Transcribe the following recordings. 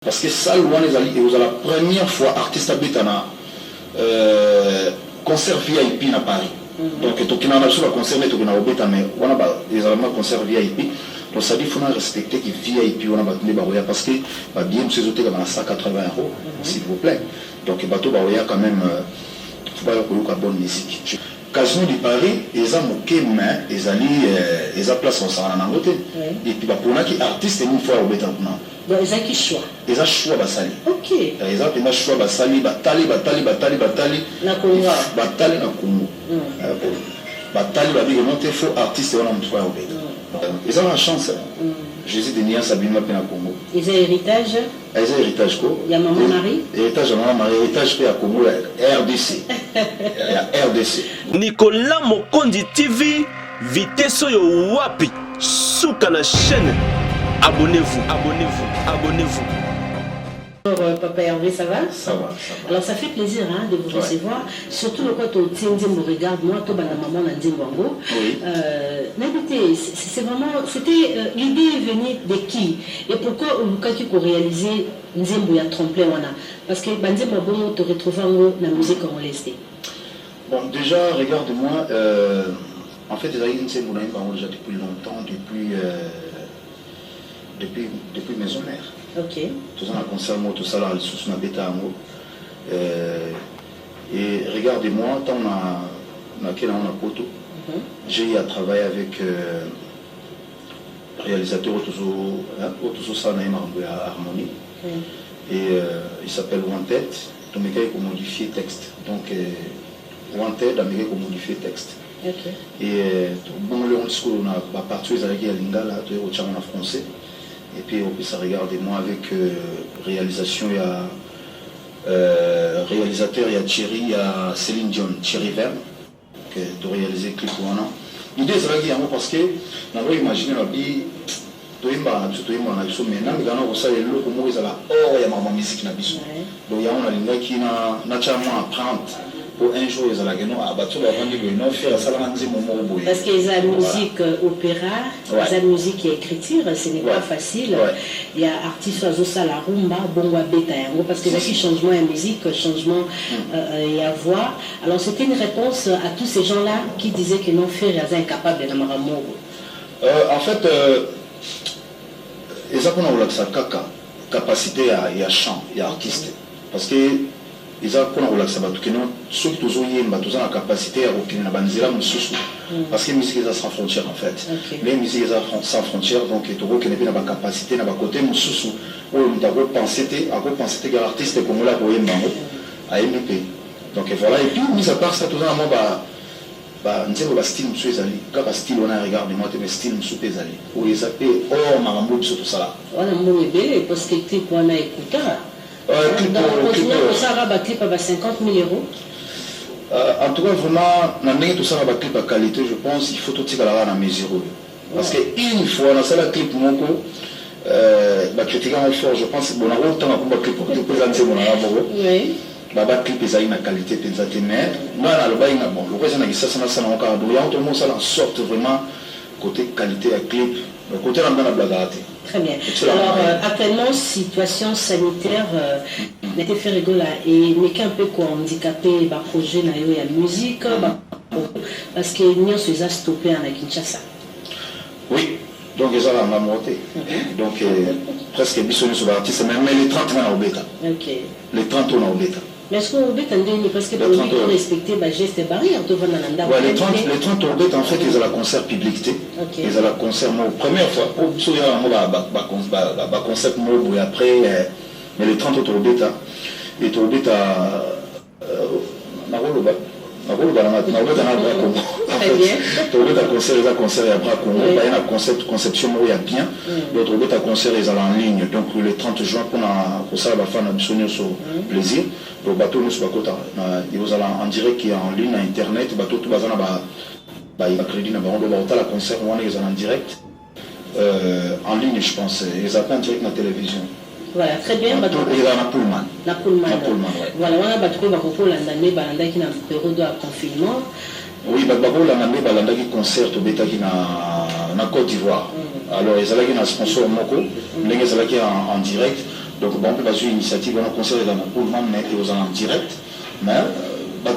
Parce que ça, vous la première fois artiste habitana concert VIP à Paris. Donc, il y a un concert mais on a un concert VIP. Donc, ça dit qu'il faut respecter que VIP parce que bien ces hôtels à 180 €, s'il vous plaît. Donc, il y a quand même une bonne musique. Casino de Paris, ils ont moqué main, ils ont place au salon en hôtel. Et puis, pour les artistes, une fois au béton. Donc, ils ont qui choix? Ils ont choix basali. Ok. Ils ont choix basali, batali. Na Congo. Batali na Congo. Batali va dire que il faut artiste on a un choix au béton. Ils ont la chance. Jésus de Nia Sabine Mapé na Congo. Ils ont héritage. Ils ont héritage quoi? Il y a maman Marie. Héritage maman Marie, héritage à Congo, RDC. Il y a RDC. Nicolas Mokondi TV, vitesse yo wapi, souka na chaîne. Abonnez-vous. Papa Hervé, ça va? Ça va. Alors ça fait plaisir de vous recevoir, surtout le côté me regarde, moi, tout la maman n'a dit bongo. C'est vraiment, c'était l'idée est venue de qui? Et pourquoi quand tu peux réaliser Nzembo ya tromplé wana? Parce que Nzembo bon te retrouver dans la musique congolaise. Bon, déjà, regarde-moi, en fait, il y a une Nzembo déjà depuis longtemps, depuis Maison Mère. Ok. Tout ça, on a concert, tout ça, là, sous ma bêta en haut. Et regardez-moi, tant on a photo. J'ai eu à travailler avec réalisateur autour ça, à Harmonie. Et il s'appelle Wanted. Donc, il faut modifier texte. Donc, Wanted, il faut modifier texte. Et bon, on a partout les alliés à Lingala, en français. Et puis ça regardez-moi avec réalisation, il y a réalisateur, il y a Thierry, il y a Céline Dion, Thierry Verne, de réaliser le clip pour un an. L'idée c'est là parce que on va imaginer la vie, mais il y a ma musique na biso. Donc il y a un linga qui n'a naturellement apprendre. Un jour, ils ont la parce que la musique opéra, la musique écriture, ce n'est pas facile. Il y a artistes à la rumba, bongo beta, parce que il y a changement de musique, changement et à voix. Alors c'était une réponse à tous ces gens-là qui disaient que non, faire est incapable de m'amour. En fait, ils ont la capacité à chant, à artiste, parce que ils ont ceux qui ont la capacité à retenir la banzera parce que la musique est sans frontières en fait. Les musiques sont sans frontières, donc ils ont la capacité à côté où ils ont pensé que l'artiste est comme là à MP. Donc voilà, et puis mis à part ça, tout ça, nous avons le style quand style on a regardé moi le style zali où ils appellent marambo sur tout ça là. On a mon bébé parce que clip on a écouté. Donc, on continue pour ça, on va clip à 50 000 €. En tout cas, vraiment, tout ça, on va clip à qualité, je pense, il faut tout ça à la mesure. Parce qu'une fois, on a ça, la clip, critiquer fort, je pense, bon, on a autant de clip pour présenter mon amour. Oui. La clip est à qualité, mais on a le bain, bon, le reste, on a ça, on a encore, il y a tout le monde, ça en sorte vraiment côté qualité à clip, le côté on a la blague. Très bien. Alors, actuellement, situation sanitaire, n'était fait rigoler et n'est qu'un peu handicapé par projet na yo ya musique, parce que nous sommes stoppés à Kinshasa. Oui, donc ils ont la monté. Donc, presque bisonné sur l'artiste, mais les 30 ans au bêta. Les 30 ans au bêta. Mais est-ce qu'on bête parce que pour lui respecter les gestes barrières de Vananda? Les 30 au bêta, en fait, ils ont la concert public. Ils ont la concert, première fois, il y a un concert et après, mais les 30 autres au bêta, et au bêta, concert et après il y a une conception il y a bien l'autre concert ils en ligne donc le 30 juin pour ça la fin de sur plaisir le bateau nous sur ils allent en direct qui est en ligne internet bateau tout bazar na crédit na la concert ils en direct en ligne je pense ils attendent direct na télévision. Voilà, très bien. Il y a un Pullman. Voilà, on a battu le Balanda qui n'a pas période de confinement. Oui, Balanda qui concert au Beta qui na Côte d'Ivoire. Alors, ils ont un sponsor Moko, ils ont en direct. Donc bon, on peut passer une initiative, on a conseillé dans le monde, mais aux en direct, mais on a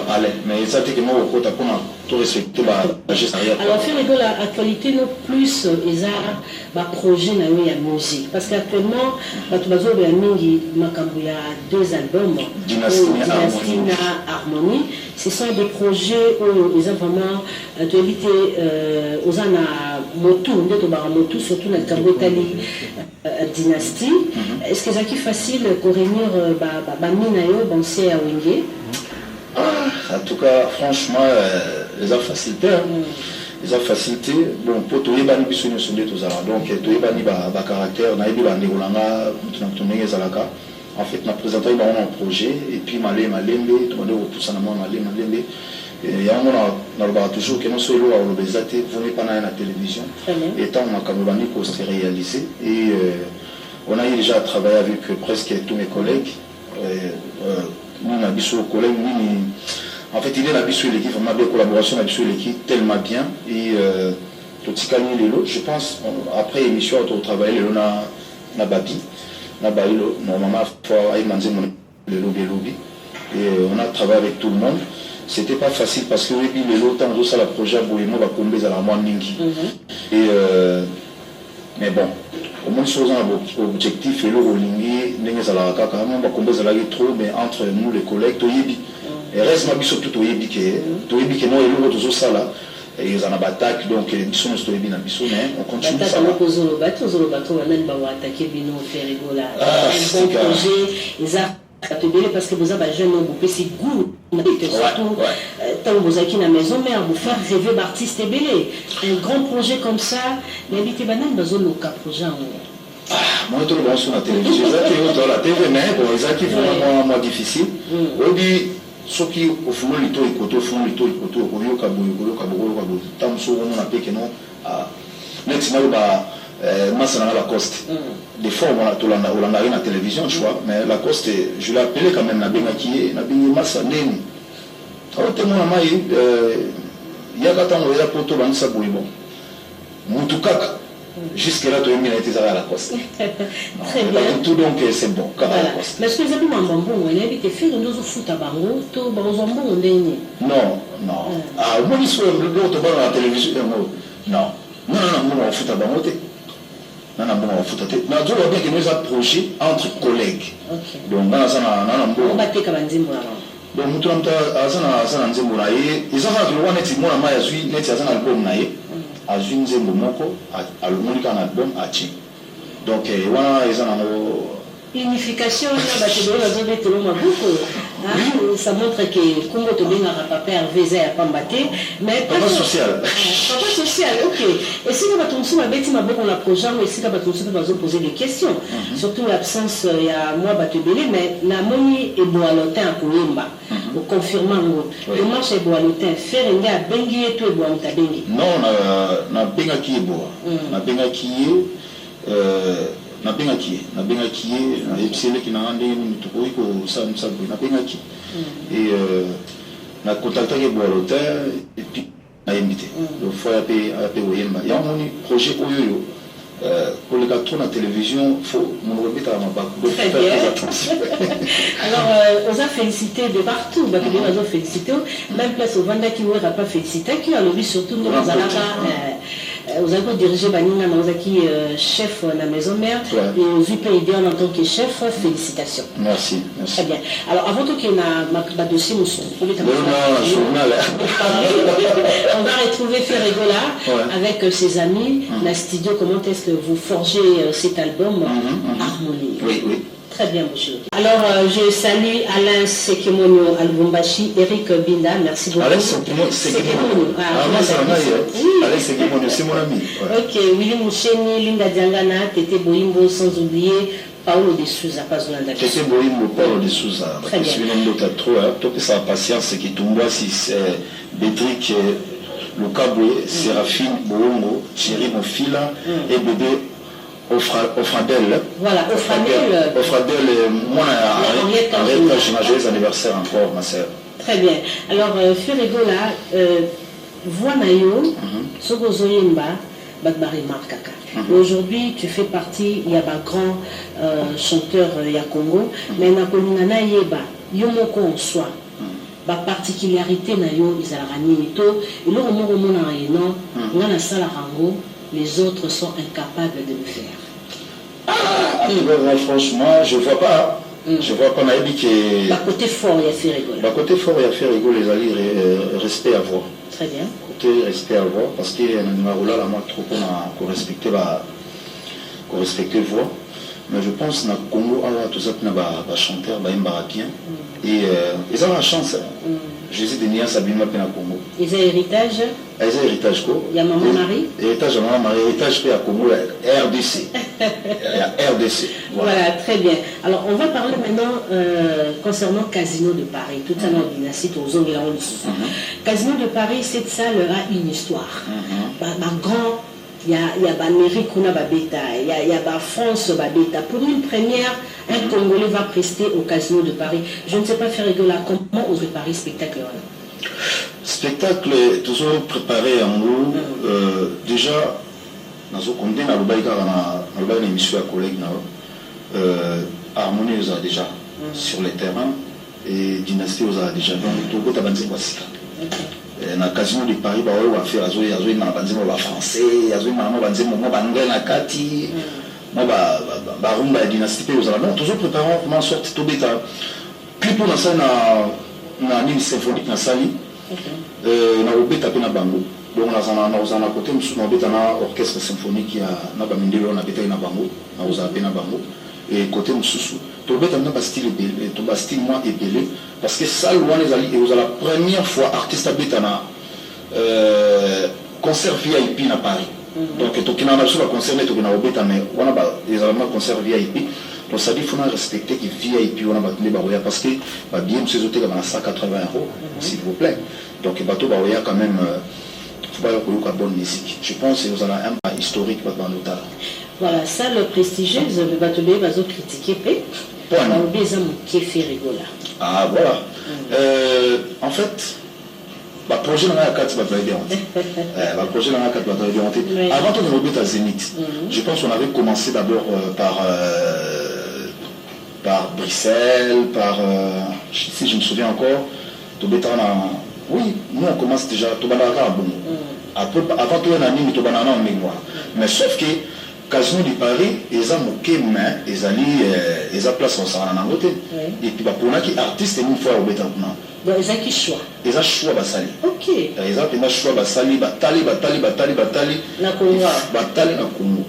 parlé, mais ça fait que moi au côté pour tout respecter la gestion. Alors faire rigolo l'actualité non plus ils a projet na ya musique parce qu'actuellement tu bazo ya mingi makambo ya 2 albums Dynastie na Harmonie, ce sont des projets où ils ont vraiment tu éviter aux ana motu ndeto ba motu surtout na Kambotali Dynastie. Est-ce que c'est facile pour réunir ba minayo banser à Wenge? En tout cas, franchement, les a facilité. Les a facilité. Bon, pour tout les banni bisous nous sommes tous là. Donc, tout les banni ba caractère, na ibi bandi golanga, tunatumenye zalaka. En fait, na présenté un projet et puis malembe, tout le monde repousse na moi malembe. Il y a un moment, on a toujours que nous sommes là au Lobezate, vous n'êtes pas dans la télévision. Et tant on a comme banni qu'on s'est réalisé et on a déjà travaillé avec presque tous mes collègues. Nous on a bisous aux collègues, en fait il est la bisous l'équipe, on a bien collaboration avec l'équipe tellement bien et tout ce qu'il y a je pense après l'émission on travaille na babi na bailo normalement faut aller manger le lobby et on a travaillé avec tout le monde. C'était pas facile parce que oui le lot tant ça la projet boyemo va tomber à la moindre mingi et mais bon au moins chose un objectif et le rolling n'est la kaka on va tomber à la trop mais entre nous les collègues to yebi et reste ma biso tout yebi que non et le tout ça là et ils en attaquent donc les biso nous stoyebi na biso mais on continue ça là kozolo bato wana ba attaquer bino faire rigola un bon projet ils a parce que vous avez jeune beaucoup c'est goût surtout tant vous avez la maison mère vous faire rêver d'artistes belé un grand projet comme ça mais habiter banane dans un local projet moi tout le monde sur la télévision ça qui est la TV mais bon ça qui vraiment moins difficile au dit ceux qui au fond les taux écouteux font les taux écouteux au lieu kabou tant sur on a payé que non next now ba Massana Lacoste. Des fois, on a rien à la télévision, tu vois, mais Lacoste, je l'ai appelé quand même Nabengaki, Nabengaki Massa Neni. Alors, témoin, il y a quand on a poto dans sa bouille, bon. Moutoukak, jusque-là, tu as mis à Lacoste. Très bien. Tout donc, c'est bon, mais est-ce que vous avez un bonbon, on a évité de faire une dose de foot à Bango, tout le bonbon, on est non. Ah, moi, je suis l'autre dans la télévision, non, on fout à Bango. On a bien que nous avons projet entre collègues. Donc, on a battu comme un dimanche. Donc, nous avons un dimanche. Ils ont un album. Donc, unification, ça montre que Congo te donne un papa Hervé à Pambaté, mais papa social. Papa social, ok. Et si nous avons un bêtise, on a projet, mais si nous avons poser des questions, surtout l'absence, il y a moi Batubélé, mais la monnaie est boalotin pour Yimba, au confirmant le marche est boalotin, faire un gars bengi et tout est boalotin bengi. Non, on a benga qui est boa, on a benga qui est. Na benga qui na epsele qui na ande mutoko iko ça na benga qui et na contacté ke boalotin et puis na invité le fois AP oyemba ya moni projet oyo pour les gars na télévision faut mon remettre à ma bac donc alors on a félicité de partout bah que on a félicité même place au Vanda qui n'aura pas félicité qui a le surtout nous vous avez dirigé Baninga Manzaki, chef de la maison mère, et vous avez aidé en tant que chef, félicitations. Merci. Très bien. Alors, avant qu'il y ait un dossier, on va retrouver Ferregola avec ses amis, la studio. Comment est-ce que vous forgez cet album Harmonie? Oui. Très bien, monsieur. Alors, je salue Alain Sekemonio Albumbashi, Eric Binda, merci beaucoup. Alain Sekemonio. Alain Sekemonio, c'est mon ami. Ok, Willy Moucheni, Linda Diangana, Tété Boimbo, sans oublier Paolo de Souza, pas Zolanda. Tété Boimbo, Paolo de Souza. Très bien. Je suis un autre trop, toi que ça a patience, qui tombe, si c'est Bétric, Lucaboué, Séraphine, Boongo, Thierry Mofila et bébé. Offradel. Voilà, Offradel, moi, j'ai les anniversaires encore, ma sœur. Très bien. Alors, Ferregola, Voanayo, Sogozoyemba, Badbari Markaka. Aujourd'hui, tu fais partie, il y a un grand chanteur ya Congo, mais Nakolingana Yeba, Yomoko en soi, la particularité na yo Izarani to, et là on a les autres sont incapables de le faire. Franchement, je vois pas. Je vois pas Naïbi qui est. Bah, côté fort, il y a fait rigoler. Bah, côté fort, il y a fait rigoler, les alliés, respect à voir. Très bien. Côté respect à voir, parce que nous là, moi, trop qu'on respecte voix. Mais je que na Congo, tout ça, na chanteur, bien. Et ils ont la chance. Jésus de Nia Sabima Pena Congo. Ils ont héritage. Ils ont héritage quoi? Il y a maman Marie. Héritage maman Marie, héritage à Congo, RDC. Il y a RDC. Voilà, très bien. Alors on va parler maintenant concernant Casino de Paris. Tout à l'heure, dynastie aux hommes Casino de Paris, cette salle a une histoire. Grand. Il y a l'Amérique, il y a France, pour une première, un Congolais va prester au Casino de Paris. Je ne sais pas faire rigoler, comment on prépare le spectacle? Spectacle, toujours préparé en gros. Déjà, dans une émission à collègue, Harmonie nous a déjà sur le terrain et Dynastie nous a déjà. Donc, tout le monde a na Casino de Paris ba wa faire azoyi na banzimo ba français azoyi na banzimo mo bangai na kati mo ba rumba ya dynastie pe aux alentours toujours préparons comment sorte to beta clip na ça na une symphonique na sali na obeta pe na bango donc na zana côté musu na beta na orchestre symphonique ya na ba mindelo na beta na bango na oza pe na bango et côté mususu to beta na ba style belé to ba style moi ébélé parce que ça loin les alliés et vous la première fois artiste beta na concert VIP na Paris donc to kina na sur la concert to na beta mais on a ba les allemands concert VIP donc ça dit faut respecter que VIP on a ba les baroya parce que ba bien ces hôtels à 180 € s'il vous plaît donc bateau baroya quand même faut pas que la bonne musique je pense que vous avez un pas historique dans l'hôtel. Voilà, ça le prestigieux, le batelier va critiquer, qui fait rigoler. Ah voilà. En fait, le projet dans la carte va être démonté. Le projet dans la carte va être démonté. Avant de nous mettre à Zénith, je pense qu'on avait commencé d'abord par Bruxelles, si je me souviens encore, oui, nous on commence déjà, avant tout un année, nous avons en mémoire. Mais sauf que Casino de Paris, ils ont moqué main, ils ont place en Sarah en côté. Et puis pour qui artiste une fois au béton. Donc ils ont qui choix. Ils ont choix basali. Ok. Ils ont un choix basali, batali. Na Congo. Batali na Congo.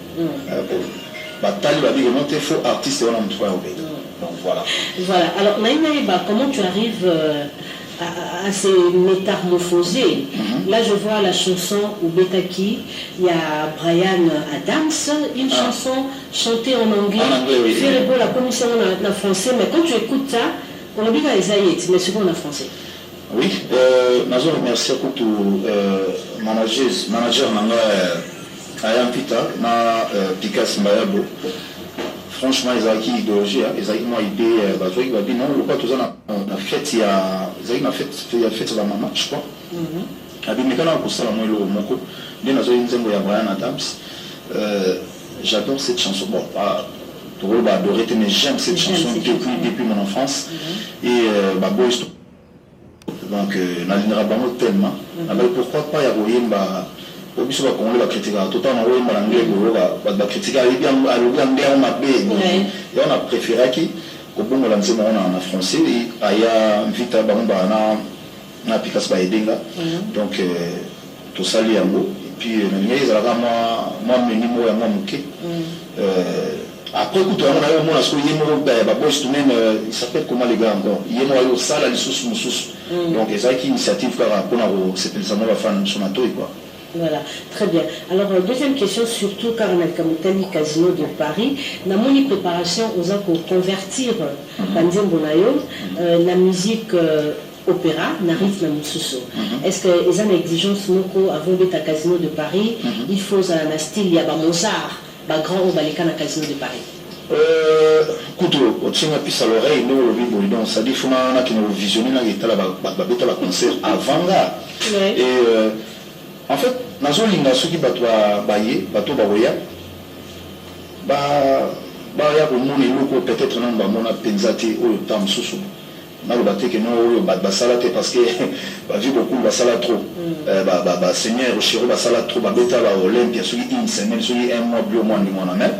Batali va dire non t'es faux artiste on a une fois au béton. Donc voilà. Voilà. Alors Naïma, comment tu arrives à se métamorphoser? Là, je vois la chanson au Betaki, il y a Brian Adams, une chanson chantée en anglais. Oui. Fait beau la commission en français, mais quand tu écoutes ça, on a dit à Isaïe, mais c'est bon en français. Oui, je remercie beaucoup manager Ayam Pita, Picasso Mayabo. Franchement, ils ont une idéologie, ils ont une idée, non, le pas tout ça, on a fait, il y a fait la maman, je crois. J'adore cette chanson. Bon, pour eux, adorer, mais j'aime cette chanson depuis mon enfance. Et donc, Nalina Rabamo tellement. Pourquoi pas, il y a au biso ba Congolais ba critiquer tout temps on va l'anglais ba critiquer et on a préféré qui au bon on en français et aya vita ba na Picasso ba edenga donc tout ça lié et puis les ala moi menimo ya moi muke après écoute on a eu mon asko yemo ba boys tout même il s'appelle comment les gars encore yemo ayo sala les sous donc les qui initiative car pour c'est les amours la fan son ato quoi. Voilà, très bien. Alors, deuxième question, surtout car on a le Casino de Paris, dans mon préparation, on a pour convertir la musique opéra, Narit Namususo. Est-ce que les une exigence avant d'être à Casino de Paris, il faut un style, il y a Mozart, grand ou Balika à Casino de Paris? Couteau, au tient plus à l'oreille, nous le vivons, donc ça dit qu'il faut visionner la concert avant là. Et En fait, nazolinga soki bato baye bato baoya ya komona eloko peut-être nano bamona mpenza te oyo ta mosusu naloba te ke no oyo basala te parce que bavi beaucoup basala trop baseigneur chiro basala trop babeta baolympia soki une semaine soki un mois bio mois ndimwana mais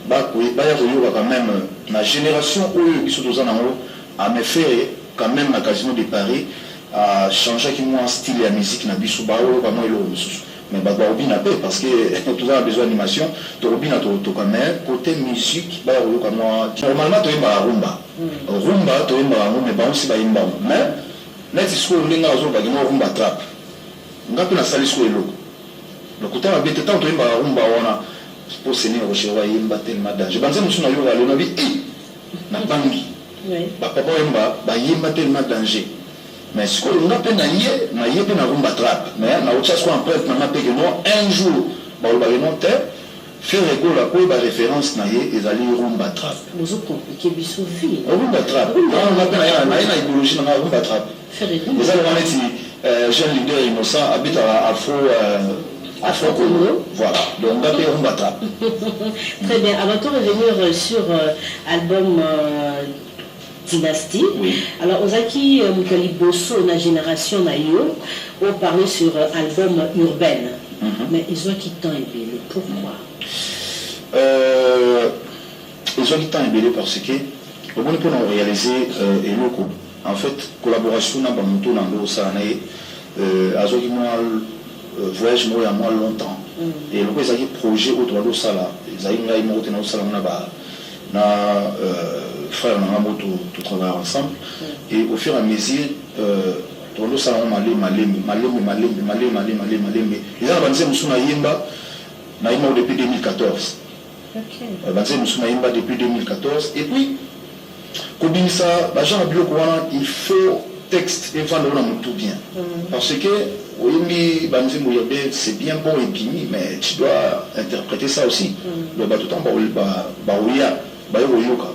baya koyoka quand même na génération oyo biso toza nango amefere quand même na casino de Paris a changé moi style et musique na biso baoyoka mwa eloko mosusu mais baobina pe parce que tout ça a besoin d'animation tobina to quand même côté musique baoyoka mwa normalement toyemba rumba rumba toyemba ngo mais ba aussi bayemba mais neti siko ndinga zo bagimo rumba trap ngapi na sali siko eloko le côté ba bete tant toyemba rumba wana pour seigneur rochewa yemba tellement danger banze musu na yoalo na bi na bangi ba papa yemba ba yemba tellement danger mais ce qu'on a peine na yé pe na rumba trap mais na autre chose en fait na mapé que non un jour ba o ba non te faire école la quoi ba référence na yé ezali rumba trap nous compliqué biso vie rumba trap on a peine na idéologie na rumba trap faire école les allons mettre jeune leader innocent habite à Afro-Congo. Voilà, donc on a rumba trap. Très bien, avant de revenir sur album Dynastie. Oui. Alors, Ozaki Mukali Bosso, la génération Nayo, ont parlé sur album Urbaine. Mais ils ont quitté un bébé. Pourquoi ils ont quitté un bébé parce que, au moins, pour nous réaliser et locaux. En fait, collaboration dans Bamuto, dans Sanae, Azoki moi voyage moi à moi longtemps. Et le coup, ils ont projet autour de ça là. Ils ont été dans ça là. Frère tout travaille ensemble et au fur et à mesure tout le salon malé ils ont avancé musuna yimba depuis 2014 avancé musuna yimba depuis 2014 et puis comme ça bagent bio quoi il faut texte et vendre tout bien parce que oui banzi moyebe c'est bien bon et puis mais tu dois interpréter ça aussi le bateau temps ba yoka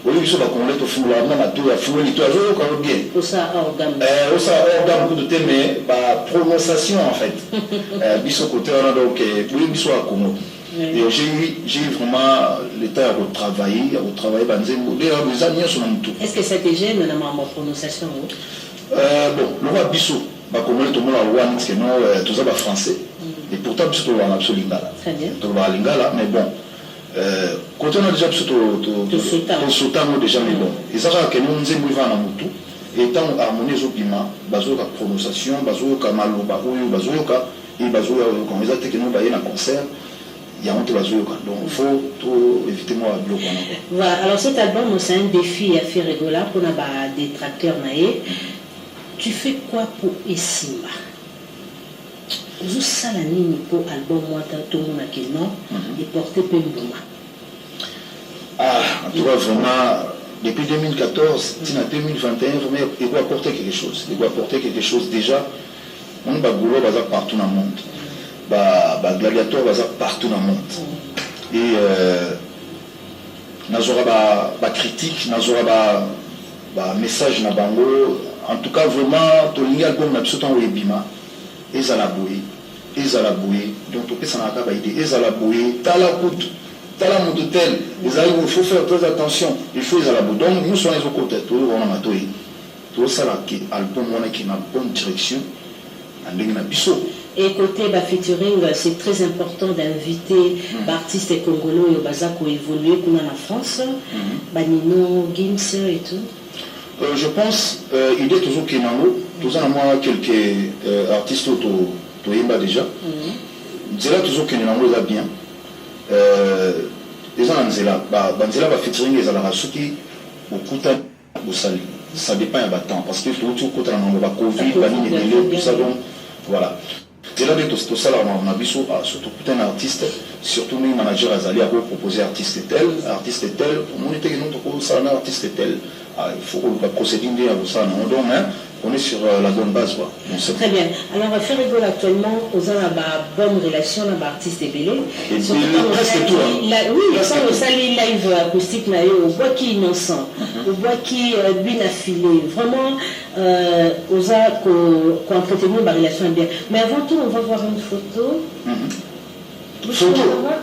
oui, je suis d'accord, on est au fond de la main, tout à fond, il doit jouer comme bien. Ça organe. Ça organe beaucoup de thèmes, mais prononciation en fait. Biso côté, on a donc, oui, biso à Congo. Et j'ai eu vraiment l'état à travailler, les amis sont tout. Est-ce que ça te gêne, ma prononciation? Bon, le roi biso, comme on est au monde à Rouen, parce que non, tout ça va français. Et pourtant, biso, on va absolument là. Très bien. On va lingala, mais bon. Quand on a déjà tout sautant déjà mais bon et ça que nous nous vivons dans mutu et tant harmoniser au piment bazoka prononciation bazoka maloba oyo bazoka et bazoka comme ça que nous bailler dans concert il y a honte bazoka donc il faut tout éviter moi bloquer voilà alors cet album c'est un défi à faire rigoler pour na des tracteurs naé tu fais quoi pour Esima vous savez pour album moi tout le monde qui non et porter Pembuma. En tout cas vraiment depuis 2014 jusqu'à 2021 vraiment il doit apporter quelque chose. Il doit apporter quelque chose déjà. On va goulo bazar partout dans le monde. Bah gladiateur bazar partout dans le monde. Et nazora ba critique, nazora ba message na bango. En tout cas vraiment to lingi album na biso tan webima. Ezala boye donc tout ça n'a pas idée ezala boye tala moto tel il faut faire très attention il faut ezala boye donc nous sommes les autres côtés tout on a matoyi tout ça là qui album on a qui na bonne direction andingi na biso et côté featuring c'est très important d'inviter artistes congolais au bazako évoluer pour la France Banino Gims et tout. Je pense il est toujours Kenango tout ça moi quelques artistes to yemba déjà nzela toujours Kenango là bien les gens nzela nzela va featuring les ala suki okuta bosali ça dépend ya temps parce que tout kota na ba covid banini délai tout ça donc voilà c'est là de tout ça là on a biso surtout putain artiste surtout mes managers azali à proposer artiste tel on était que nous ça un artiste tel il faut que le procédé à ça non donc on est sur la bonne base. Quoi. Très bien. Alors, Ferrigol actuellement, aux a la bonne relation avec l'artiste Ebélé. Surtout presque tout. Oui, quand on sali live acoustique, on voit qui est innocent, on voit qui est bien affilé. Vraiment, aux a qu'on entretenu la relation bien. Mais avant tout, on va voir une photo. Photo?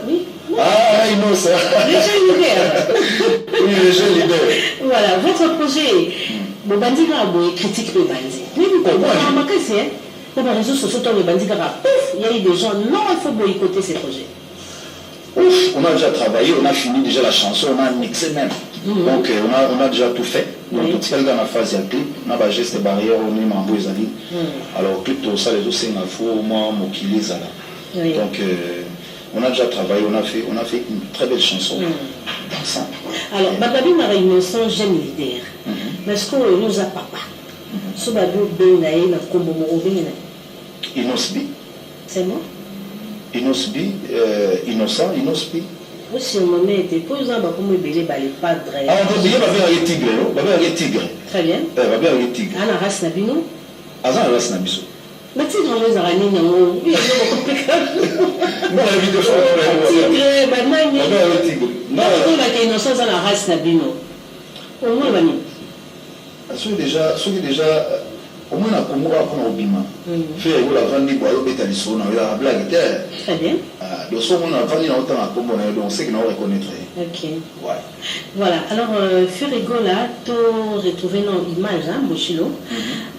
Oui. Ah, innocent. Le jeune leader. Oui, le jeune leader. Voilà, votre projet. Bon, Bandi Garabo critique le Bandi. Oui, pour les réseaux sociaux, le Bandi Garabo, il y a eu des gens, non, il faut boycotter ces projets. Ouf, on a déjà travaillé, on a fini déjà la chanson, on a mixé même. Donc, on a déjà tout fait. Donc, tout est dans la phase de clip, on a des gestes barrières, on est mambo et zali. Alors, clip, tout ça, les autres, c'est un faux, moi, mon kilé, zala. Donc, on a déjà travaillé, on a fait une très belle chanson. Dansant. Alors, Bababi m'a réuni son jeune leader. Mais est-ce qu'on nous a papa? Ce babou bengaï na kombo mo obengena. Inosbi. C'est moi? Inosbi, innocent, Inosbi. Aussi, on m'a été posé à comme belé balé padre. Ah, on peut dire bavé tigre, non? Bavé tigre. Très bien. Bavé tigre. Ah, la race nabino? Ah, ça, la race nabiso. Mais tu dans les araignées, non? Oui, non, la vidéo, tigre, banane. Bavé tigre. Non, la innocence à la race nabino. Au moins, banane. Ceux déjà, au moins la Congo va prendre au bima. Faire la vente pour aller bêta les on a la blague. Très bien. Donc, si on a vendu dans autant à Congo, on sait qu'on va reconnaître. Ok. Ouais. Voilà. Alors, Ferrigola, tu retrouvé une image, hein, Mochilo.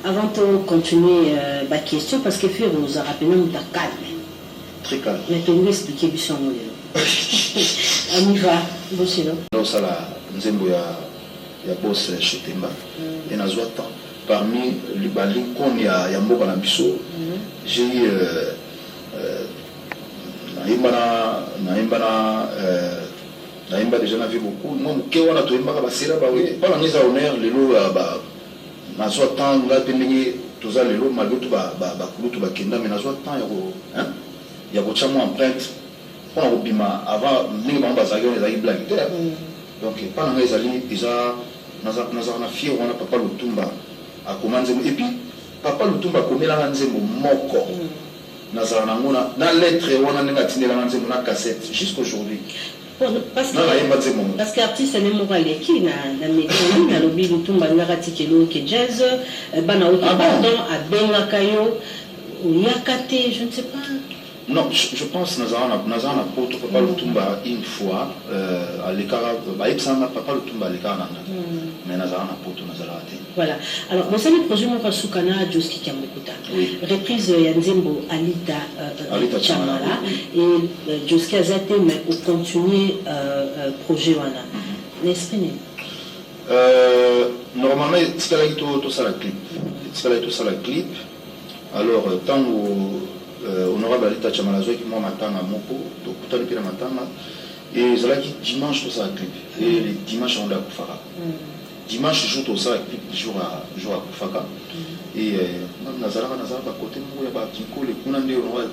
Avant de continuer ma question, parce que Ferrigola nous a rappelé nous ta calme. Très calme. Mais tu nous expliquer bien on y va, Mochilo. Donc, ça, la Nzembo, il y a boss chez Temba. Et dans ce temps, parmi les balles qu'on y a Mboka Lambiso, j'ai eu Naimba déjà vu beaucoup. Moi, je suis allé pas la mise à honneur, les lots, dans ce temps, là, tous les lots, malgré tout, mais dans ce temps, il y a beaucoup d'empreintes. On a obima avant, nous avons des blagues. Donc, pendant les années, ils ont fier, on a papa Lutumba à commencer. Et puis, papa Lutumba comme il a lancé mon moko. Dans lettre, on a lancé mon cassette jusqu'aujourd'hui. Parce qu'artiste est même morale qui na média na lobby Lutumba narratique que jazz, bana auto pardon à Benga Kayo, ou Yakate, je ne sais pas. Non, je pense que nous avons apporté Papa Lutumba une fois à l'écart, Papa Lutumba à l'écart, mais nous avons apporté Voilà. Alors, vous savez, le projet Moukasukana, Joski Kiamekuta, reprise Yanzembo Alita Chamala, et Joski Azate, mais au continuer projet Wana. N'est-ce pas? Normalement, c'est là tout ça la clip. C'est là tout ça la clip. Alors, tant honorable Alita Chamala qui moi matin à Moko, donc tout à l'heure matin, et c'est là qui dimanche tout ça la clip. Et les dimanches on a Koufara. Dimanche joue tout ça la clip jour à Koufaka. Et Nazara à côté moi il y a pas Kinko les Kunande honorable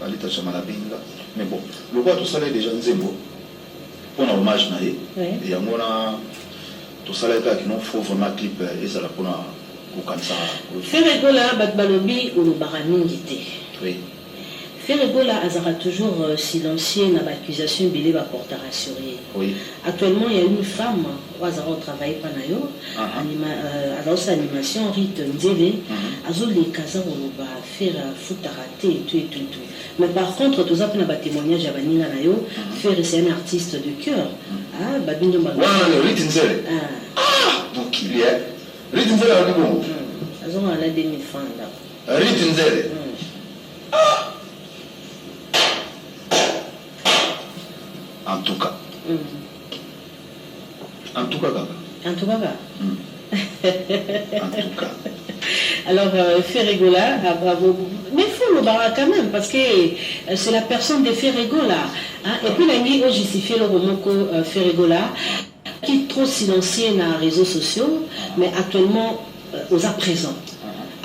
Alita Chamala Benga. Mais bon, le roi tout ça là déjà Nzembo. On a hommage naé et on a tout ça là qui non faut vraiment clip et ça là pour Ferrigola Batbalobi ou le Baramingité. Oui. Ferrigola Azara toujours silencieux dans l'accusation de la porte rassurée. Oui. Actuellement, il y a une femme qui a travaillé pendant animation, Rite Nzele, Azoli Kaza va faire foutarate et tout. Mais par contre, tout ça, on a des témoignages à Banina Nayo, Ferri c'est un artiste de cœur. Ah, Babindo Mago. Rite Nzele. Ah, donc il y a. Rite Nzele a dit bon. Azon a 2000 francs là. Rite Nzele. En tout cas. En tout cas. Alors, Ferrigola, bravo. Mais il faut le barra quand même, parce que c'est la personne de Ferrigola. Hein? Et puis, il a justifié le roman que Ferrigola, qui est trop silencieux dans les réseaux sociaux, mais actuellement, aux à présent.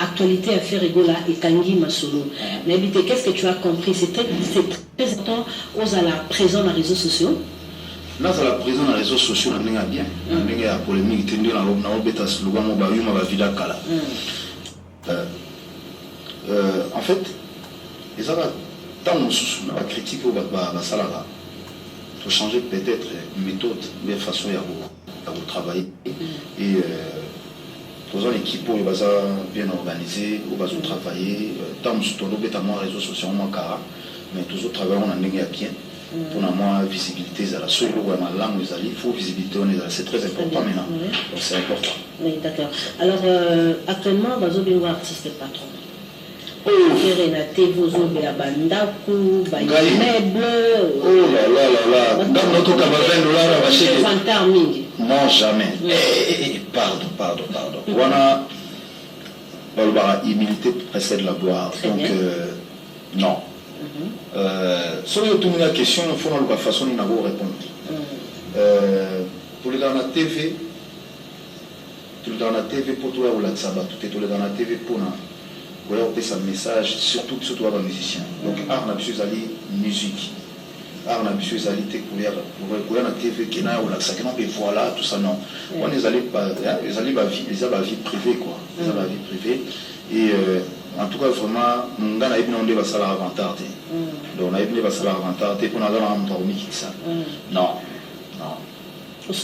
Actualité à Ferrigola et Tanguy Masolo. Mais qu'est-ce que tu as compris? C'est très important aux à la présent dans les réseaux sociaux. Là, à la présent dans les réseaux sociaux, on a bien. On a polémique, on a bêta slogan, on a eu ma vida kala. En fait, les gens, tant qu'on a critiqué au Basalara, il faut changer peut-être méthode, mais façon de travailler. Et pour l'équipe, il va bien organisé, il va travailler. Tant que nous avons les réseaux sociaux, mais toujours travailler en bien. Pour la visibilité, la seule langue, il faut visibilité, c'est très important maintenant. Donc c'est important. Oui, d'accord. Alors, actuellement, vous avez un artiste patron. Oh là, dans notre $20, non, jamais. Pardon. Voilà, humilité précède la gloire. Donc, non. Si vous avez une question, il faut la façon de répondre. Pour les dans la TV, tout dans la TV pour toi ou la sabat, tout est dans la TV pour nous. Voilà, on fait un message, surtout à un musicien. Donc, art n'a plus allé musique. Art n'a plus allé découvrir la TV qui n'a ou la ça qui n'a pas voilà tout ça non. On les allait pas, les allait ma vie privée quoi. Les allait ma vie privée et en tout cas vraiment on a eu des basala avantage. Donc on a eu des basala avantage pour nous avoir un temps unique ça. Non.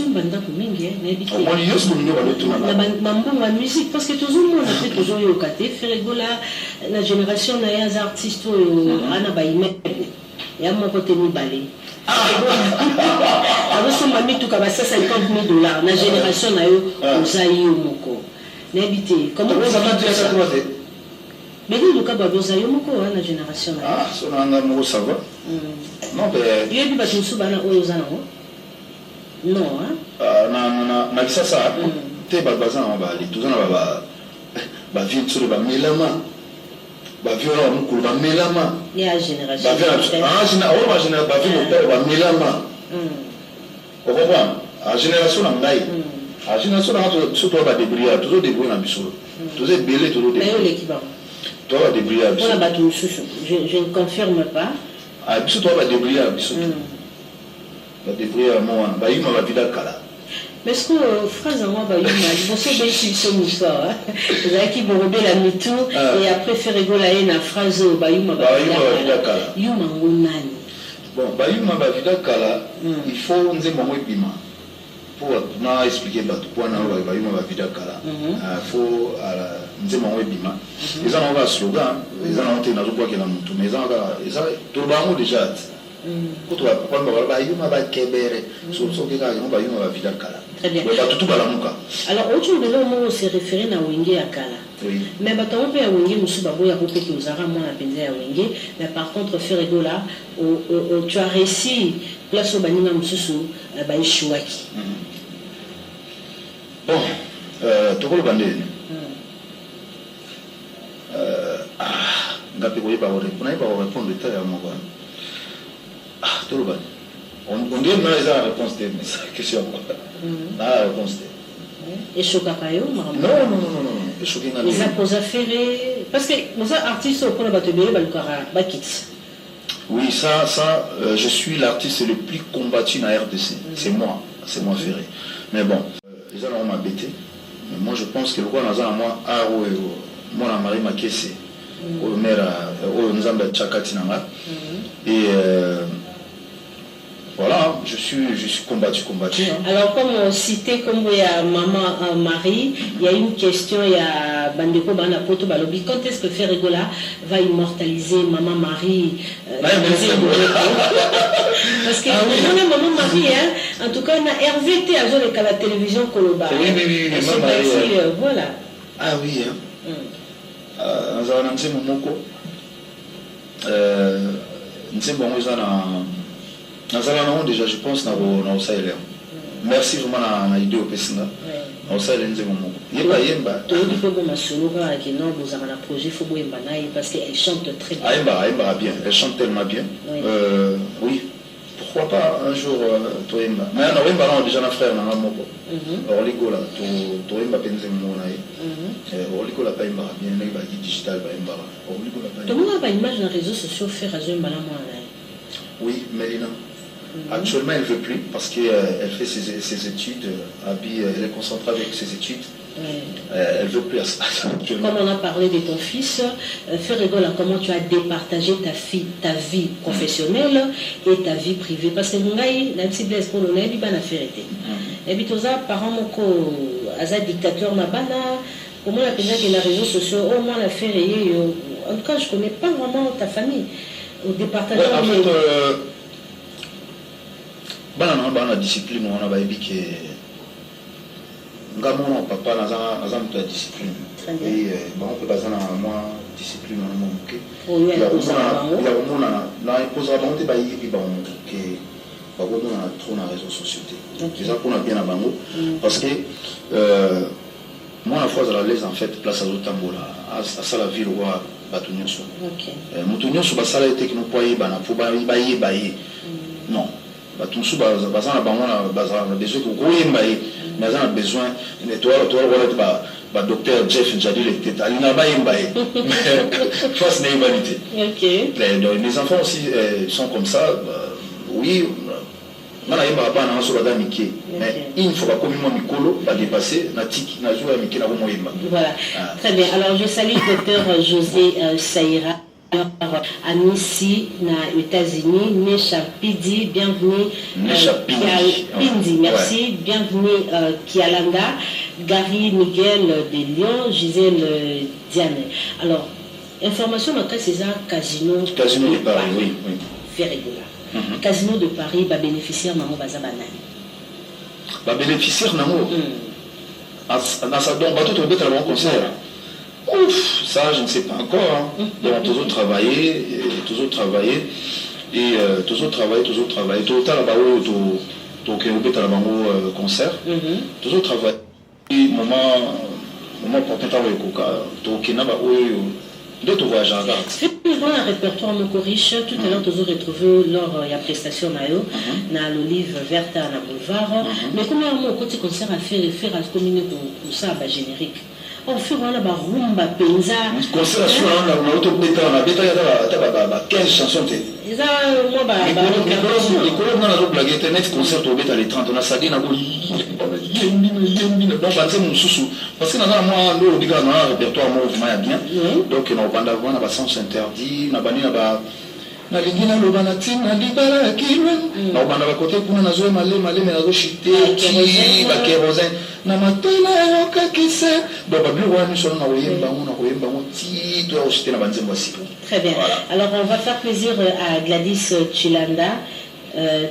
Banda kumingi mambo wa musique parce que toujours on a fait toujours yo kate Ferregola la génération na ya artistes ana ba immeuble ya moko te mibale alors mami tout ka ba $50,000 la génération na yo ozayi yo moko n'habité comment ça va ça mais lui le cas ba ozayi yo moko na génération na ah so na ngamo ça va non mais il y a du batu subana oyo zana non hein na kisasa te baza na bali tozana ba vie tsuri ba melama ba vie na mukulu ba melama ya génération ba génération ba vie ba melama o comprend a génération na ngai a génération na surtout ba débrouiller toujours débrouiller na biso toujours belé toujours débrouiller mais l'équipe toi ba débrouiller pour la batu je ne confirme pas a biso toi ba débrouiller biso débrouiller moi ba yuma ba vida kala. Mais est-ce que phrase en moi ba yuma ils vont se baisser sur une histoire là qui vont rebelle la mitou et après faire rigoler na phrase ba yuma ba vida kala yuma ngonani bon ba yuma ba vida kala il faut nzembo mo bima pour na expliquer ba tout point na ba yuma ba vida kala il faut nzembo mo bima ils ont un slogan ils ont entendu na zo kwa kila mtu mais ils ont tout le monde déjà très bien. Alors, autour de l'homme, on s'est référé à Wenge à Kala. Mais on peut à Wenge, mais par contre, Ferregola, tu as réussi, place au Banina Moussou, à Chouaki. Bon, tu vois le bandé. Répondre à mon on dit que la réponse de cette question. La réponse de. Et Chokakayo, non. Les apposés affairés. Parce que nos artistes au point de battre oui, ça, je suis l'artiste le plus combattu dans la RDC. C'est moi Ferré. Mais bon, les gens ont m'embêté. Mais moi, je pense que le roi n'a moi, moi, la Marie Makesse, au maire, au Nzamba Tchakatinanga. Et. Voilà, je suis combattu. Hein. Alors, comme on citait, comme il y a maman Marie, il y a une question, il y a Bandeko Banapoto Balobi, quand est-ce que Ferregola va immortaliser maman Marie parce que maman Marie, hein, en tout cas, on a RVT à la télévision Koloba. Oui, maman Marie. Voilà. Ah oui, hein. Nous avons un Moko. Nous avons déjà, je pense, au Sahel. Merci vraiment à l'idée au Pessina. Au Sahel, nous avons parce qu'elle chante très bien. Elle chante tellement bien. Oui. Pourquoi pas un jour, Toemba. Mais on a déjà un frère, Orligola, Toemba Penzemona. Orligola Paimba, bien, il va digital Paimba. Tout le monde a une image dans les réseaux sociaux faire à Zoé Malamouana. Oui, Mélina. Actuellement, elle ne veut plus parce qu'elle fait ses études. Elle est concentrée avec ses études. Elle veut plus à ça. Comme on a parlé de ton fils, Ferregola, comment tu as départagé ta vie professionnelle et ta vie privée? Parce que nous avons un petit blesse pour nous, il y a une affaire. Et puis, tous les parents, un dictateur, au moins, les réseaux sociaux, au moins, l'affaire est. En tout cas, je ne connais pas vraiment ta famille. Au départage. En fait, la discipline, on a dit que. Mon papa n'a pas de discipline. Et on peut baser dans moi discipline. Il y a trop dans les réseaux sociaux. C'est ça qu'on a bien à Bango. Parce que moi, la fois, à l'aise, en fait, place à l'Otambola, à ça la ville, à Batunyoso. Moutunyoso, ça a été que nous pouvons bailler. Non. Batunyoso, baza na bango na baza na besoin que goye mbaye. Mais on a besoin de toi, docteur Jeff Njadil était à l'Inabaye. Face à l'humanité. Mes enfants aussi sont comme ça. Oui, mais il faut pas comme moi Mikolo va dépasser Natik Najou Miki na Moïma. Voilà. Très bien. Alors je salue le docteur José Saïra. À Nissi, aux États-Unis, Nesha Pidi, bienvenue. Pindi, merci, bienvenue Kialanda, Gary Miguel de Lyon, Gisèle Diane. Alors, information après c'est ça, Casino de Paris, oui. Ferregola. Casino de Paris va bénéficier de Bazabana. Va bénéficier de Namo. Dans sa don bateau, tu vas être à mon concert. Ouf, ça je ne sais pas encore. Donc toujours travailler et toujours travailler. Tout à la concert. Toujours travailler. Moment portant le coca. D'autres voyages à garde. Dans un répertoire riche, tout à l'heure, tu as retrouvé lors de la prestation dans l'olive verte à la boulevard. Mais comment on côté concert à faire à communiquer pour ça, générique? On fait un rumba penza. Concert on a 15 chansons. Les collègues dans la blague internet concert au bêta les 30 on a sagé na parce que dans moi le biga dans un répertoire mouvement bien. Donc on va avoir un sens interdit, na bani na lingina lobana tina libala kilwen na bana bakote kuna na zoe male na zo chité ba kérosène na matela yoka kise donc ba blu wani so na oyemba mo ti to chité na banzembo si. Très bien. Voilà. Alors on va faire plaisir à Gladys Chilanda.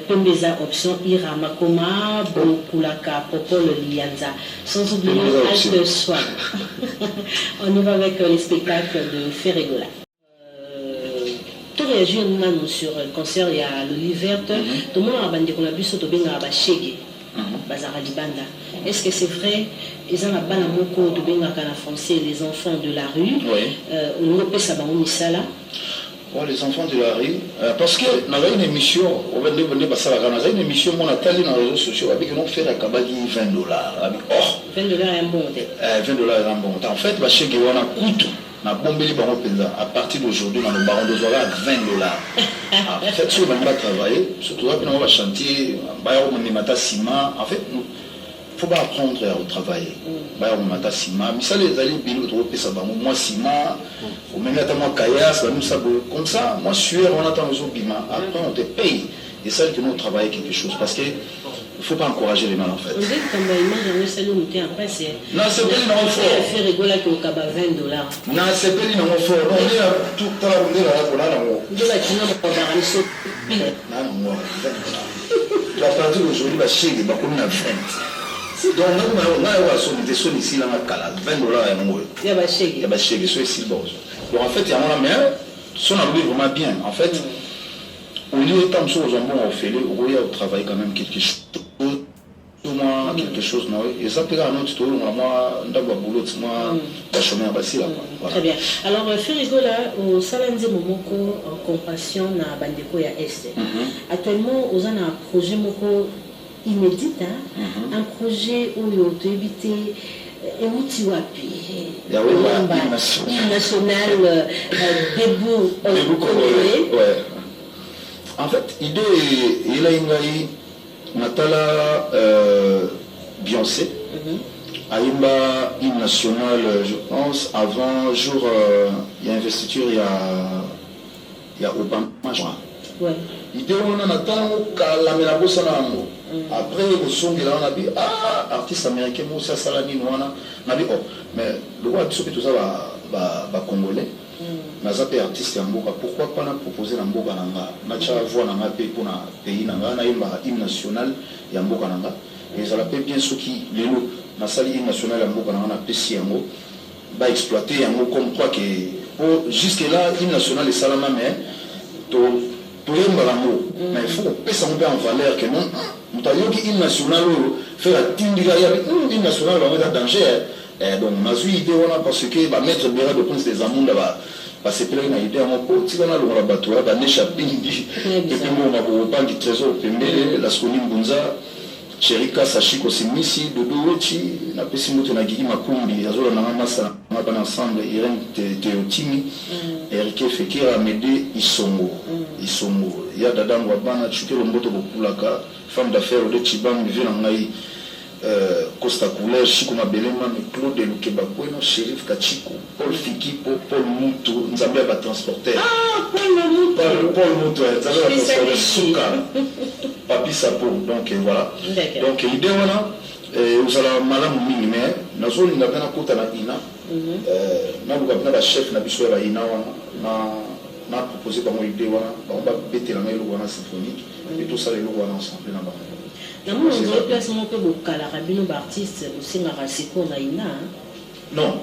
Tombeza option Ira Makoma, Bokulaka, Popol Lianza. Sans oublier Alt Soir. On y va avec les spectacles de Ferregola. Tu réagis sur le concert, il y a l'olive verte. Tout le monde a bandé qu'on a vu sur le benga à Chege, Bazara Libanda. Est-ce que c'est vrai? Ils ont la banamoko de benga kana français, les enfants de la rue. On repère ça dans Misala. Les enfants de la rue, parce que nous avons une émission, on va dire une émission, on a télé dans les réseaux sociaux, avec nous faire un cabagi $20. $20 est un bon montant. $20 est un bon montant. En fait, chez Guéwana, à partir d'aujourd'hui, dans le baron de Zola, $20. En fait, si on va travailler, surtout quand on va chanter, en fait, il ne faut pas apprendre à travailler. Mais ça, les alliés, moi, Sima, ou même moi, Kayas, comme ça, moi, sueur, on attend les autres bima. Après, on te paye. Et ça, que nous travaillons quelque chose. Parce que il ne faut pas encourager les mal en fait. Vous êtes comme une c'est non, c'est pas une fort. Fait rigoler qui au $20. Non, c'est pas une fort. On est là tout le temps, on est là. Vous êtes là, non, à partir d'aujourd'hui, chez les Bakouna 20. Donc, on a son ici, là, $20 et moins. Il y a des chèques, c'est ici. Donc, en fait, il y a un meilleur, son avis vraiment bien. En fait, au lieu de tant de choses, on fait le travail quand même quelque chose. Quelque chose, non? Et ça peut être un autre tour, moi, d'abord, boulot, moi, la chemin à Bassi, là. Très bien. Alors, Ferregola, au Salanze Momoko, en compassion, na Bandeko ya Est. Actuellement, on a un projet Moko inédit, un projet où il y a évité et Moutiwapi, national, debout, en fait, l'idée, il a une Natala Beyoncé, Aïmba, hymne national, je pense, avant, jour, il y a investiture, il y a Obama, je crois. Ouais. Idée, on a attendu la mélabosa nango. Après, au son de là, on a dit, ah, artiste américain, moi, ça, ça, on a dit, oh, mais le roi, tout ça, va congolais. Naza pe artiste ya mboka, pourquoi pas na proposer na mboka nanga na cha voix nanga pe pour na pays nanga na yemba hymne national ya mboka nanga et ça la pe bien soki lelo na sali hymne national ya mboka nanga na pesi yango ba exploiter yango comme quoi que oh, jusque là hymne national est salama mais to yemba yango mais il faut que ça on en valeur que non mutayoki hymne national faire la tindika ya hymne national va mettre en danger. Donc, on a eu l'idée parce que bah, Maître Béra de Prince des Amours, se plaît une idée à mon pote, si on a le bateau, on a échappé, et puis on a du trésor, la Skolim Bunza, Cherika, Sachiko, Simisi, Dodo Wechi, la Pessimoto Nagigi Makumbi, Azola Namasa, on a ensemble, Irène Teotimi, Eric Fekira, Médé, Isongo. Il y a Dadam Wabana, Chuke Lomboto Bokulaka, femme d'affaires de Chibam, Vieux Costa Couleur, Chico Mabelema, Claude Lukebakweno, Shérif Kachiko, Paul Fikipo, Paul Moutou, nous avons un transporteur. Ah, Paul Moutou, nous avons un transporteur Souka, Papi Sapo, donc voilà. Donc l'idée, vous allez malin mini, mais nous avons une kota na ina, nous avons un chef na bisou ya ina, na proposé par moi l'idée, on va péter la main le symphonique, et tout ça les lois ensemble là-bas. Non, placement que vous carabino d'artistes aussi na rasiko na ina. Non,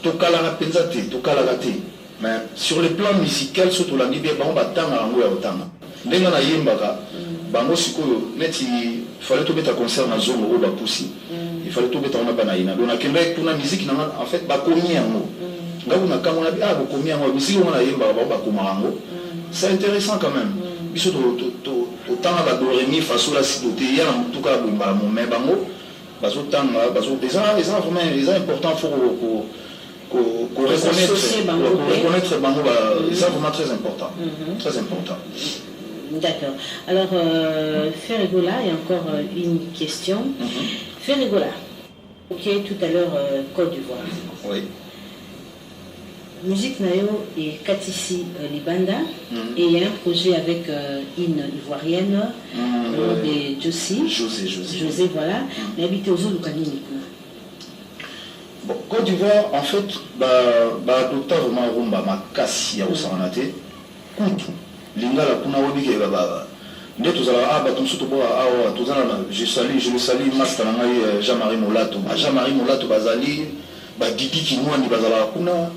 to kalara penzate, to kalara te. Mais sur le plan musical, surtout la Libye, on va tanga rango ya otanga. Ndenga na yembaka, bango sikoyo neti fallait to mettre concert na zone au bapusi. Il fallait to mettre on a banaina. Donc na kembe pour la musique na en fait ba komi yango. Ngabu na kama na ah ba komi yango, musique on na yembaka ba koma rango. C'est intéressant quand même. Biso autant à Doremi façon la cité il y a en tout cas bon mais bango baso tanga baso déjà ils ont important pour reconnaître bango c'est vraiment très important très important. D'accord. Alors Ferregola, il y a encore une question. Ferregola, ok, tout à l'heure Côte d'Ivoire. Oui. Musique Nayo et Katisi Libanda et il y a un projet avec une ivoirienne de José, voilà. Mais habité aux eaux bon, Côte d'Ivoire, en fait, adopta vraiment rumba ma kassi au sanate. Kutu. Lingala kuna obi ke baba. Nde tozala baton surtout awa tozala je le salue master ngai Jean-Marie Molato. Jean-Marie Molato bazali Didi Kinwani bazala kuna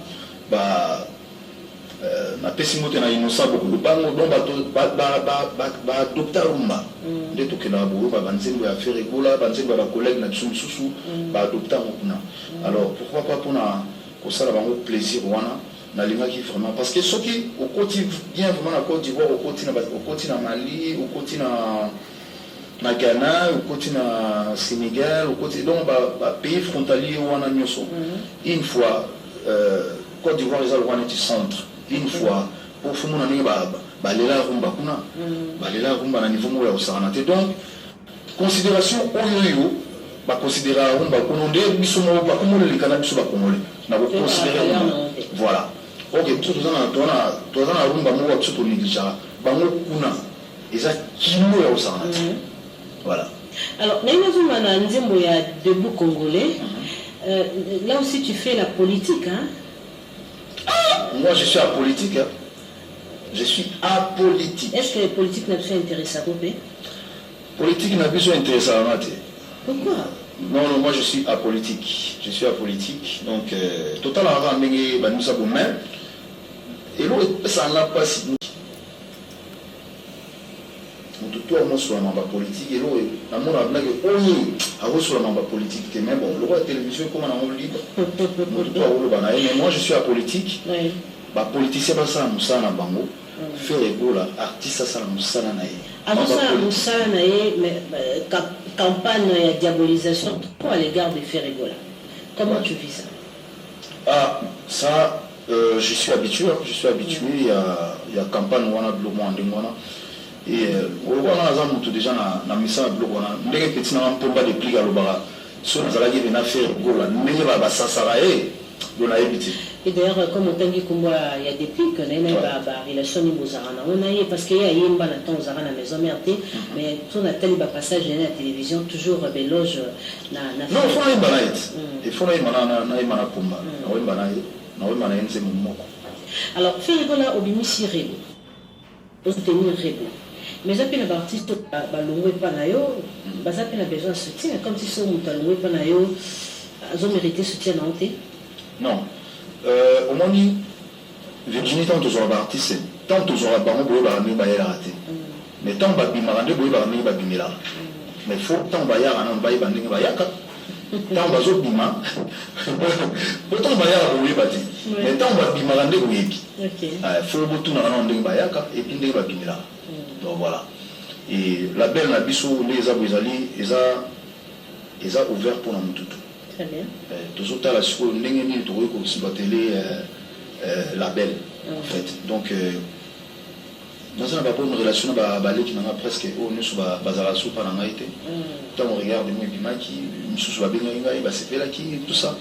na pesi moto na innocent beaucoup de bango donc adopta rumba nde tokena bo banzembo ya Ferregola banzembo ya collègue na biso misusu adopta kuna. Alors pourquoi pas pour na kosala bango plaisir wana na lingaki vraiment parce que ceux qui au côté bien vraiment na Côte d'Ivoire au côté na Mali au côté na Ghana au côté na Sénégal au côté donc pays frontalier wana nyoso une fois Côte d'Ivoire ils ont le centre une fois pour fumu na ninga balela rumba kuna balela rumba na niveau mo ya osanate donc considération oyo considérer rumba kuna nde biso mo ba komole likana biso ba komole na ko considérer voilà ok tout ça na rumba mo wa tout négligera bango kuna eza kilo ya osanate voilà. Alors naïma na nzembo ya debout congolais là aussi tu fais la politique hein. Moi, je suis apolitique. Hein. Je suis apolitique. Est-ce que la politique n'a pas intéressé à couper? Politique n'a pas intéressé à mater. Pourquoi? Non, moi je suis apolitique. Je suis apolitique. Donc, total avant de nous avons même. Et l'autre, ça n'a pas si. Tout le monde sur la membre politique. Et l'autre, la monde a blagué. Oh, sur la membre politique. Mais bon, le roi de la télévision, comment on le libre? Mais moi je suis apolitique. Oui. Politicien, ça moussa na bango. Ferregola, artiste, ça moussa na nae. Avant ça, moussa na nae, mais campagne de diabolisation à l'égard de Ferregola. Comment tu vis ça? Ah, ça, je suis habitué. Il y a campagne wana de l'Omo en Demona. Et on a déjà na misa bloc on a ndenge petit na mpomba de pliga lobara so na zalaki na faire gola ndenge ba sasara dona ebiti. Et d'ailleurs, comme on t'a dit, il y a des pics, il y a des relations parce qu'il y a une bonne temps aux arènes à la maison, mais tout le temps, il y a passage à la télévision, toujours des loges. Non, il faut aller il faut aller alors, Ferrigola, Obimisi Rebo, soutenir Rebo. Mais ça, les artistes, ils ont besoin de soutien. Comme si ils ont mérité soutien. Non. Au moins, Virginie, tant que artiste, tant que tu auras raté. Mais tant que tu auras mais il faut tant que tu auras tant que tu auras autant mais tant que tu auras et puis donc voilà. Et la belle Nabiso, les abouizali, ils ont ouvert pour nous tout. Très bien. Tous autres, la suite, on a sur la télé label, en fait. Donc, dans une relation, on a presque sur la soupe à la été. Quand on regarde les gens qui sont là, c'est là qui tout ça.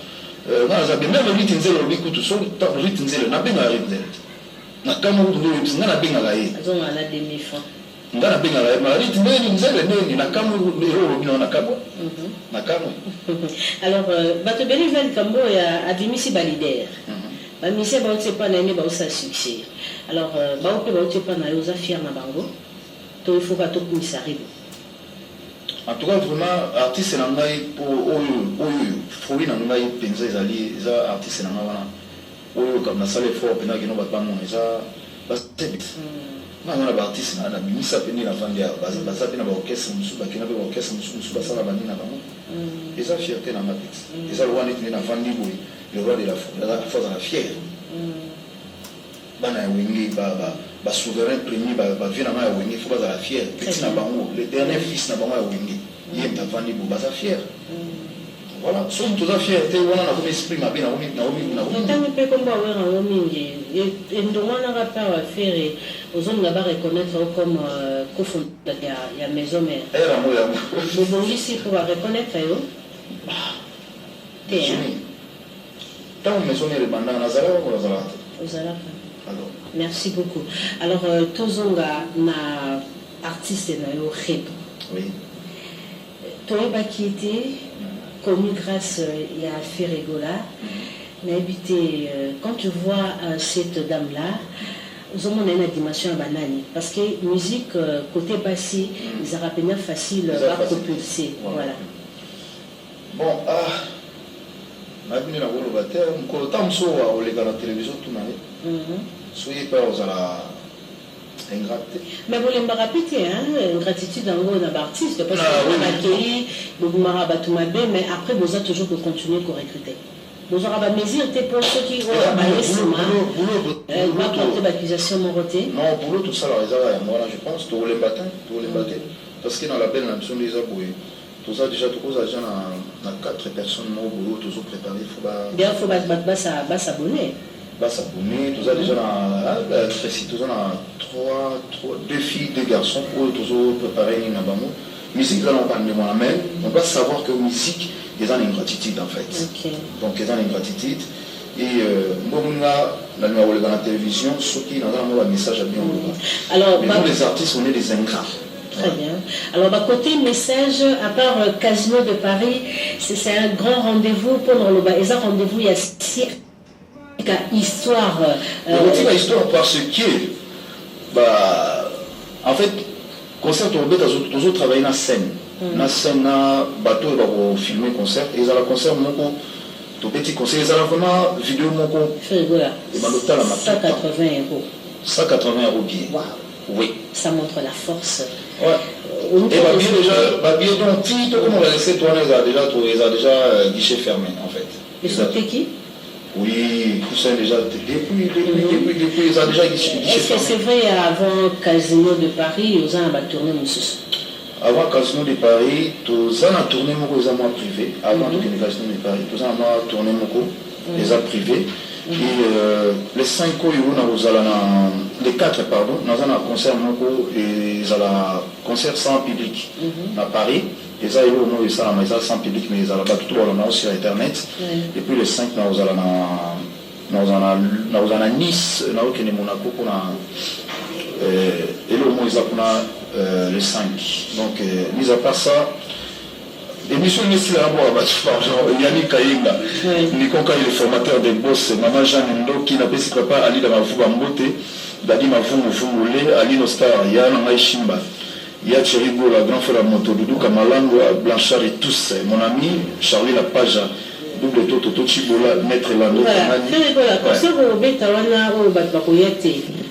Même le rythme zéro, le coup tout ça, le rythme zéro, n'a pas de rythme. N'a pas de rythme. Ndana benga la mari tindeni mzele neni na kamu lero bino na kabo na kamu. Alors bato beli ven kambo ya adimisi balider ba misi ba otse pa na ni ba osa succès. Alors ba ope ba otse pa na yoza fier na bango to il faut ka to komisari. En tout cas vraiment artiste na ngai pour oyo fruit na ngai penza ezali za artiste na ngai wana oyo comme na sale fort pena kino ba pamo eza ba tebit. Non, on a artiste na mimisa peni na vandia baza pena ba orchestre musu ba kina ba orchestre musu ba sala bani na bango. Eza fierté na mapix. Eza le roi net na vandi boy, le roi de la force la fière. Bana wengi ba souverain premier ba vient na ma wengi faut ba la fière. Petit na bango, le dernier fils na bango wengi. Yem na vandi boy ba fière. Voilà, sommes tous fiers. On a comme esprit ma bien na tant que comme ba wera mingi et ndongwana ka pa faire aux hommes là-bas reconnaître comme cofondateur ya maison mère. Era mo ya. Bon ici pour reconnaître yo. Tant maison mère banda nazara ou nazara. Nazara. Alors. Merci beaucoup. Alors tozonga na artiste na yo Rebo. Oui. Toi qui était connu grâce à Ferrigola, quand tu vois cette dame-là, nous avons une dimension à banane. Parce que musique, côté bassi, ils ont facile à propulser. Voilà. Bon, je suis venu à la télévision, soyez pas aux mais vous l'avez répété, hein, gratitude en gros d'un artiste, parce que vous avez accueilli, vous m'avez mais après vous avez toujours continuer à recruter. Vous aurez mesure pour ceux qui ont l'accusation morotée. Non, pour l'autre, tout ça, je pense, tout les bâtons, parce que dans la belle nation des aboués, tout ça déjà, tout ça, il y a 4 personnes, toujours préparées. Bien, il faut s'abonner. S'abonner, tout ça déjà deux filles, 2 garçons, toujours préparés dans la musique, on doit savoir que musique, ils ont une gratitude en fait. Okay. Donc ils ont une gratitude. Et dans la télévision, ceux qui ont un message à bien. Alors, nous les artistes, on est des ingrats. Très bien. Alors, côté message, à part Casino de Paris, c'est un grand rendez-vous pour le un rendez-vous, il y a histoire. Histoire parce que, en fait, concert, on doit travailler dans la scène. Dans la scène, bateau, on va filmer concert. Et dans le concert, tout petit concert, ils ont vraiment vidéo. Ferrigola. 180 €. 180 € bien. Wow. Oui. Ça montre la force. Ouais. Et bien donc, comme on va laisser tourner, ils ont déjà guichet fermé en fait. Et c'était qui? Oui, tout ça déjà. Depuis, ils ont déjà guichet fermé. Est-ce que c'est vrai avant Casino de Paris, ils ont tourné Moussous? Avant Casino de Paris, ils ont tourné mon mois privé. Avant Casino de Paris, ils ont tourné mon les a privé. Et les 5 ans, ils ont les 4, pardon, nous avons un concert concert sans public à Paris. Et ça, il y a un sans public, mais il y a tout sur Internet. Et puis les 5, nous avons à Nice, nous avons Monaco, et le moins, il y a les 5. Donc, mis à part ça, l'émission est là, Yannick Kayenga, Nikonka est le formateur des boss, Maman Jeanne Ndo, qui n'a pas Ali dans ma voix Mbote, Dadi Mavou Moulé, Ali Nostar, Yann Maïchimba. Il y a Thierry Gola, grand frère à Moto, Doudou Kamalango, Blanchard et tous, mon ami Charlie Lapage, double Toto Chibola, Maître Lando. Voilà, Thierry Gola, pour ça, vous avez Tawana ou Batbakoyate,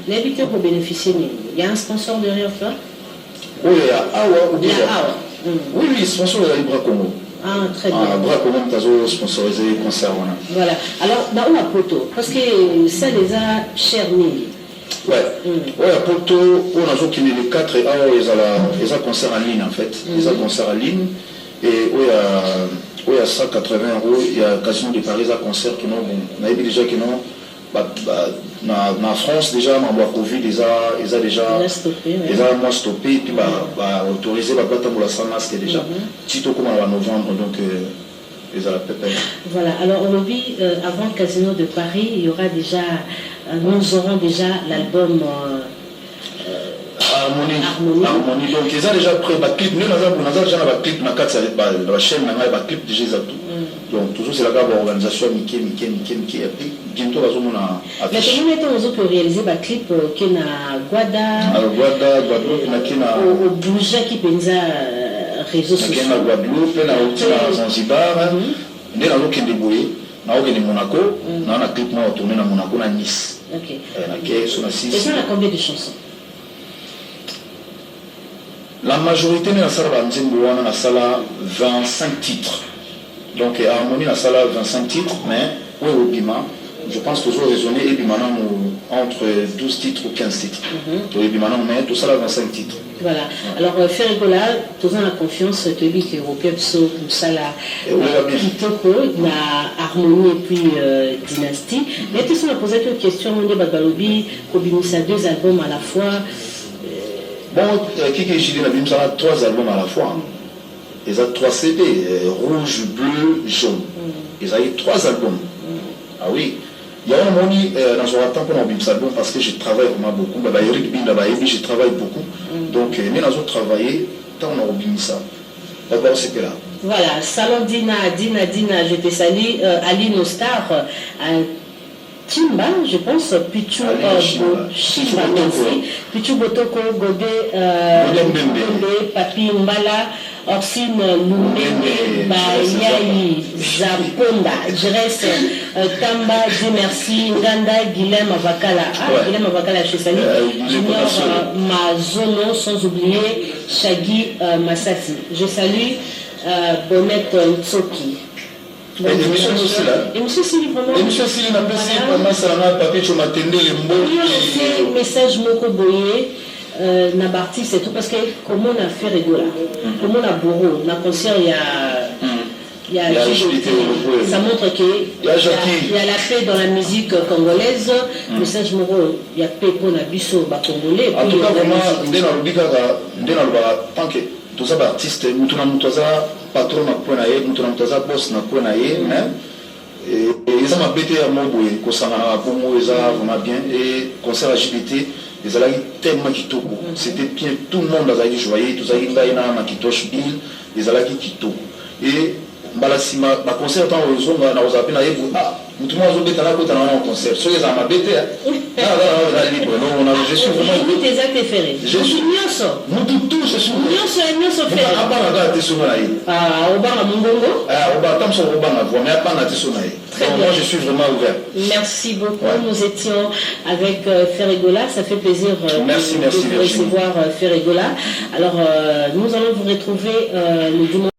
l'invité pour bénéficier, il y a un sponsor derrière toi? Oui, il y a Awa ou bien Awa. Oui, sponsor de la Libra Congo. Ah, très bien. Libra Congo, nous avons sponsorisé le concert. Voilà, alors, dans la photo, parce que ça les a chernés. Ouais, à Porto, on a joué les 4 et ils ont concert en ligne en fait. Ils ont concert en ligne et il y a 180 €, il y a Casino de Paris à concert qui on a dit déjà que non. En France déjà, en Covid, ils ont déjà stoppé et puis autorisé la plate pour la sans masque déjà. Tito comme en novembre donc ils ont la pépère. Voilà, alors on vit avant le Casino de Paris, il y aura déjà. Nous aurons déjà l'album Harmonie. Donc ils ont déjà pris le clip. Nous avons déjà un clip dans la chaîne, un clip déjà tout. Donc toujours c'est la organisation Mickey. Et puis bientôt on a affiché. Mais comment est-ce qu'on peut réaliser le clip qui est à Guadeloupe, au Bouja qui pensa réseaux sociaux. Qui est à Guadeloupe, à Zanzibar, nous avons qui débrouillé. Nous avons Monaco, nous avons un clip tourné à Monaco, à Nice. Ok. Et ça a combien de chansons? La majorité de la salle a la salle 25 titres. Donc Harmonie la salle 25 titres, mais oui, au Bima, je pense que vous raisonnez et Bima entre 12 titres ou 15 titres. Donc Bima, mais tout ça 25 titres. Voilà. Alors, Ferrigola, tout le monde a confiance, tu dis que Européen, tout ça là, Kitoko, la Harmonie et puis Dynastie. Mais tout ça, on a posé une question, on dit Bagalobi, Kobimisa 2 albums à la fois. Bon, qui est Gilles Nabim, ça a 3 albums à la fois. Ils ont 3 CD, rouge, bleu, jaune. Ils ont eu 3 albums. Ah oui. Il y a un moment dans un temps pour un album parce que je travaille vraiment beaucoup. Je travaille beaucoup. Donc, nous avons travaillé, tant on a oublié ça. D'abord, c'était là. Voilà, Salon Dina, je te salue, Ali Nostar, Timba, je pense, Pichou Chimba, merci. Pichou Botoko, Gobé, Papi Mbala, Orsine Lumene, Bayayi, Zaponda, Jres, Tamba, Dieu merci, Nganda, Guilhem Avakala, Guilhem Avakala, je salue, Junior Mazono, sans oublier Shaggy Massassi. Je salue Bonnette Tsoki. Émission aussi là. Émission Sili vraiment. Émission Sili n'a pas si vraiment ça n'a pas pu m'attendre les mots. Il y a message Moko Boye. Nabarti c'est tout parce que comment on a fait rigola, comment on a bourreau, on a concert il y a ça montre qu'il y a la paix dans la musique congolaise. Message Moro, il y a paix pour la biso congolais. En tout cas vraiment tant que tous ces artistes nous tournons patron na point naie nous tournons boss na point naie mais ils ont bêté à mon boy qu'on s'en a pour moi ils vraiment bien et concert à JBT ils allaient tellement kitoko c'était bien tout le monde a joyeux tout ça il a na kitosh bill ils allaient kitoko et balasima ba concert tant aux hommes na aux appels na yebu tout le monde a bêté là quand on a un concert ceux ils ont bêté on a je suis vraiment tes actes préférés je suis nous tous je suis Nyonso fait Obama Mungongo Très bien. Moi je suis vraiment ouvert. Merci beaucoup. Nous étions avec Ferrigola. Ça fait plaisir de vous recevoir Ferrigola. Alors nous allons vous retrouver le dimanche.